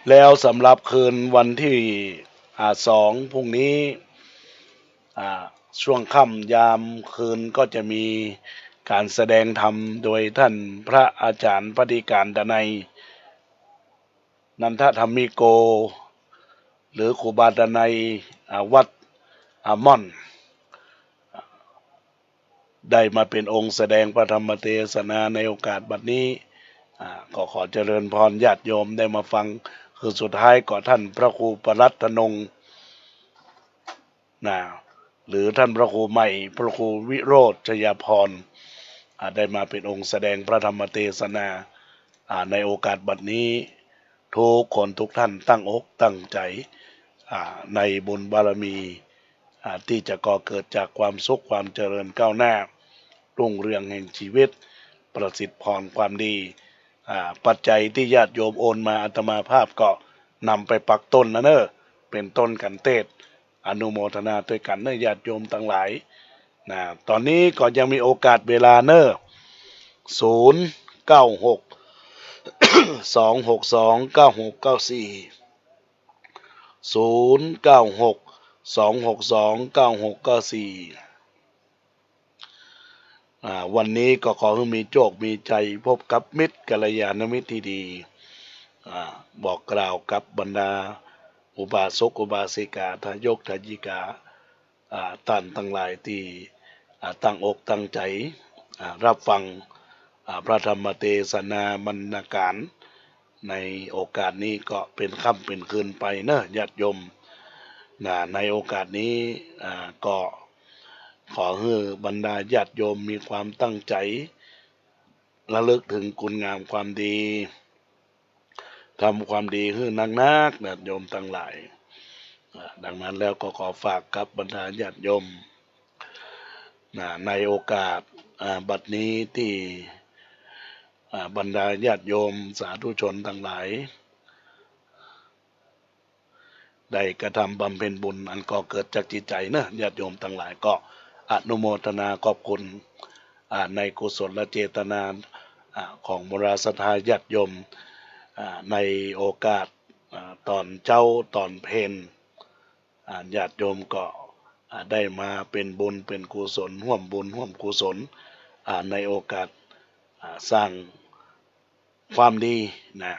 แล้วสำหรับคืนวันที่2พรุ่งนี้ช่วงค่ำยามคืนก็จะมีการแสดงธรรมโดยท่านพระอาจารย์ปฏิการดนัยนันทธรรมิโกหรือครูบาดนัยวัดม่อนได้มาเป็นองค์แสดงพระธรรมเทศนาในโอกาสบัดนี้ก็ขอเจริญพรญาติโยมได้มาฟังคือสุดท้ายก็ท่านพระครูปรัตนงค์หรือท่านพระครูใหม่พระครูวิโรธชยพร ได้มาเป็นองค์แสดงพระธรรมเทศนาในโอกาสบัดนี้ทุกคนทุกท่านตั้งอกตั้งใจในบุญบารมีที่จะก่อเกิดจากความสุขความเจริญก้าวหน้ารุ่งเรืองแห่งชีวิตประสิทธิ์พรความดีปัจจัยที่ญาติโยมโอนมาอาตมาภาพก็นำไปปักต้นนะเนอะเป็นต้นกันเทศอนุโมทนาด้วยกันเนอะญาติโยมทั้งหลายตอนนี้ก็ยังมีโอกาสเวลาเนอะ096 262 9694 096 262 9694วันนี้ก็ขอให้มีโชคมีใจพบกับมิตรกัลยาณมิตรที่ดีบอกกล่าวกับบรรดาอุบาสกอุบาสิกาทายกทายิกาท่านทั้งหลายที่ตั้งอกตั้งใจรับฟังพระธรรมเทศนาบรรณาการในโอกาสนี้ก็เป็นค่ำเป็นคืนไปเนอะญาติโยมในโอกาสนี้ก็ขอให้บรรดาญาติโยมมีความตั้งใจระลึกถึงคุณงามความดีทำความดีให้นักญาติโยมทั้งหลายดังนั้นแล้วก็ขอฝากกับบรรดาญาติโยมในโอกาสบัดนี้ที่บรรดาญาติโยมสาธุชนทั้งหลายได้กระทำบำเพ็ญบุญอันก่อเกิดจากจิตใจนะญาติโยมทั้งหลายก็อนุโมทนาขอบคุณในกุศลและเจตนาของบรรดาศรัทธาญาติโยมในโอกาสตอนเจ้าตอนเพลญาติโยมก็ได้มาเป็นบุญเป็นกุศลร่วมบุญร่วมกุศลในโอกาสสร้างความดีนะ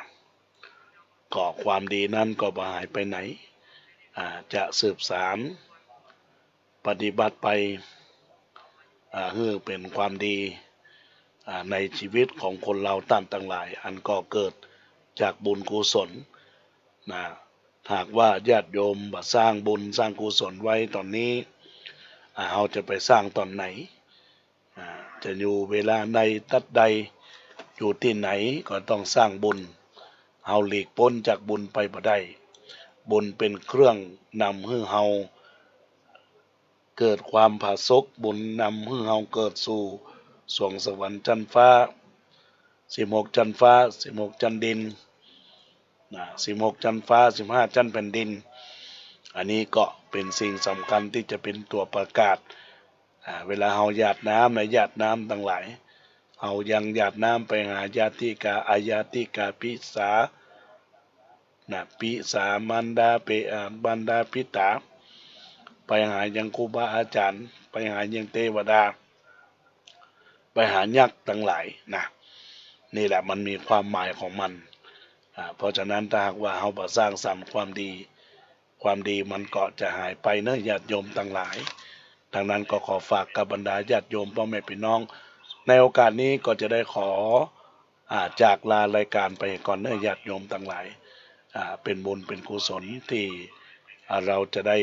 ก็ความดีนั้นก็บ่หายไปไหนจะสืบสานปฏิบัติไปเพื่อเป็นความดีในชีวิตของคนเราท่านทั้งหลายอันก็เกิดจากบุญกุศลหากว่าญาติโยมมาสร้างบุญสร้างกุศลไว้ตอนนี้เราจะไปสร้างตอนไหนจะอยู่เวลาใดตัดใดอยู่ที่ไหนก็ต้องสร้างบุญเฮาหลีกพ้นจากบุญไปบ่ได้บุญเป็นเครื่องนำให้เฮาเกิดความผาสุกบุญนำให้เฮาเกิดสู่สวงสวรรค์ชั้นฟ้า16ชั้นฟ้า16ชั้นดิน16ชั้นฟ้า15ชั้นแผ่นดินอันนี้ก็เป็นสิ่งสำคัญที่จะเป็นตัวประกาศเวลาเฮาหยาดน้ำในหยาดน้ำทั้งหลายเฮายังหยาดน้ำไปหาญาติกาอายาติกาพิสาปิสามันดาเปบันดาพิตาไปหายังครูบาอาจารย์ไปหายังเทวดาไปหายักษ์ทั้งหลายนี่แหละมันมีความหมายของมันเพราะฉะนั้นถ้าหากว่าเฮาบ่สร้างสรรค์ความดีมันก็จะหายไปเนอะญาติโยมทั้งหลายดังนั้นก็ขอฝากกับบรรดาญาติโยมพ่อแม่พี่น้องในโอกาสนี้ก็จะได้ขอจากลารายการไปก่อนเนอะญาติโยมทั้งหลายเป็นบุญเป็นกุศลที่เราจะได้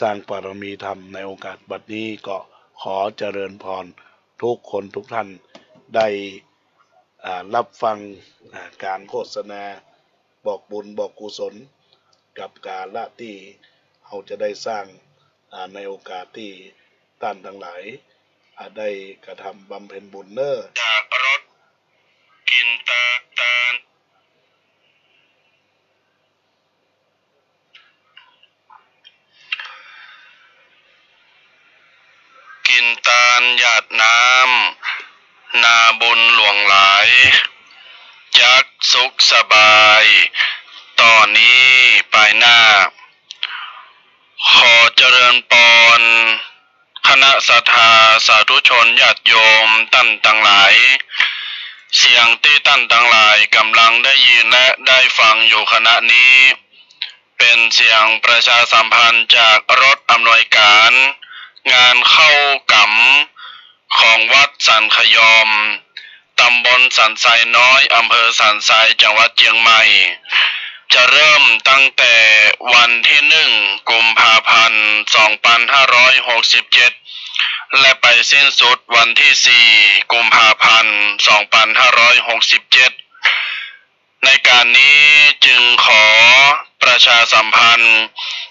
สร้างบารมีธรรมในโอกาสบัดนี้ก็ขอเจริญพรทุกคนทุกท่านได้รับฟังการโฆษณาบอกบุญบอกกุศลกับกาละที่เราจะได้สร้างในโอกาสที่ท่านทั้งหลายได้กระทำบำเพ็ญบุญเนอะจากรถกินตากินตาลหยาดน้ำนาบุญหลวงหลายยักสุขสบายต่อนนี้ไปหน้าขอเจริญปอนคณะศรัทธาสาธุชนญาติโยมท่านทั้งหลายเสียงที่ท่านทั้งหลายกำลังได้ยินและได้ฟังอยู่ขณะนี้เป็นเสียงประชาสัมพันธ์จากรถอำนวยการงานเข้ากำของวัดสันขยอมตำบลสันทรายน้อยอำเภอสันทรายจังหวัดเชียงใหม่จะเริ่มตั้งแต่วันที่1 กุมภาพันธ์ 2567 และไปสิ้นสุดวันที่ 4 กุมภาพันธ์ 2567 ในการนี้จึงขอประชาสัมพันธ์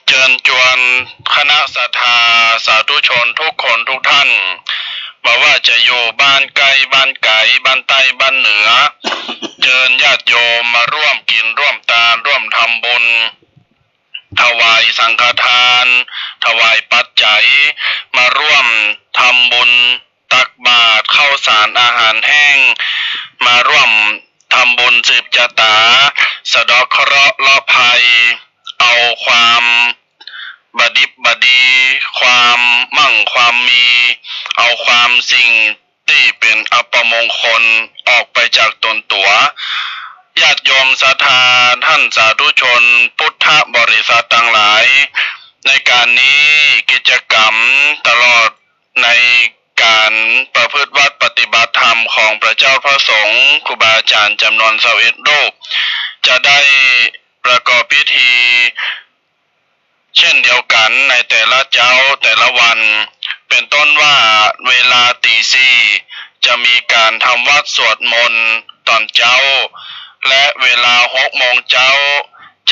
เชิญชวนคณะศรัทธาสาธุชนทุกคนทุกท่านบ่ว่าจะอยู่บ้านไกลบ้านไกลบ้านใต้บ้านเหนือเชิญญาติโยมมาร่วมกินร่วมทานร่วมทำบุญถวายสังฆทานถวายปัจจัยมาร่วมทำบุญตักบาตรข้าวสารอาหารแห้งมาร่วมทำบุญสืบชะตาสะเดาะเคราะห์ละภัยเอาความบดิบดีความมั่งความมีเอาความสิ่งที่เป็นอัปมงคลออกไปจากตนตัวญาติโยมศรัทธาท่านสาธุชนพุทธบริษัททั้งหลายในการนี้กิจกรรมตลอดในการประพฤติวัดปฏิบัติธรรมของพระเจ้าพระสงฆ์ครูบาอาจารย์จำนวน21 รูปจะได้ประกอบพิธีเช่นเดียวกันในแต่ละเจ้าแต่ละวันเป็นต้นว่าเวลาตี 4จะมีการทำวัดสวดมนต์ตอนเจ้าและเวลา6 โมงเจ้า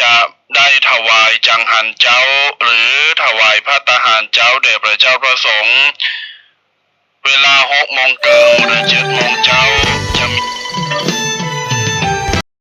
จะได้ถวายจังหันเจ้าหรือถวายพระตาหารเจ้าแด่พระเจ้าพระสงฆ์เวลา6 โมงครึ่งหรือ